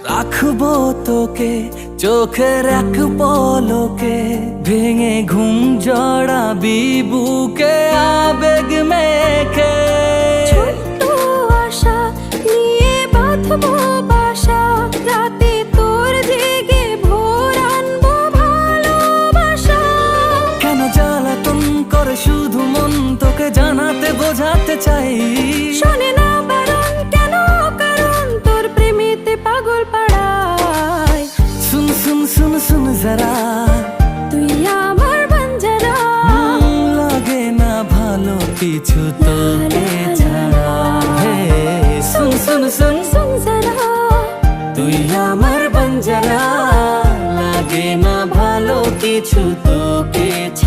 রাখবো তোকে চোখের এক পলকে, ভেঙে ঘুম জড়াবি বুকে আবেগ মেখে। ছোট্ট আশা নিয়ে বাঁধবো বাসা, রাতে তোর জেগে ভোর আনবো ভালোবাসা। কেন জ্বালাতন করে শুধু মন, তোকে জানাতে বোঝাতে চাই। শোনে না বারণ কেন কারণ, তোর প্রেমেতে পাগল পাড়ায়। सुन सुन सुन सुन जरा, তুই আমার বাঞ্জারা। লাগে না ভালো কিছু তোকে ছাড়া। হে सुन सुन सुन শুন যারা, তুই আমার বাঞ্জারা, লাগে না ভালো কিছু তোকে ছাড়া।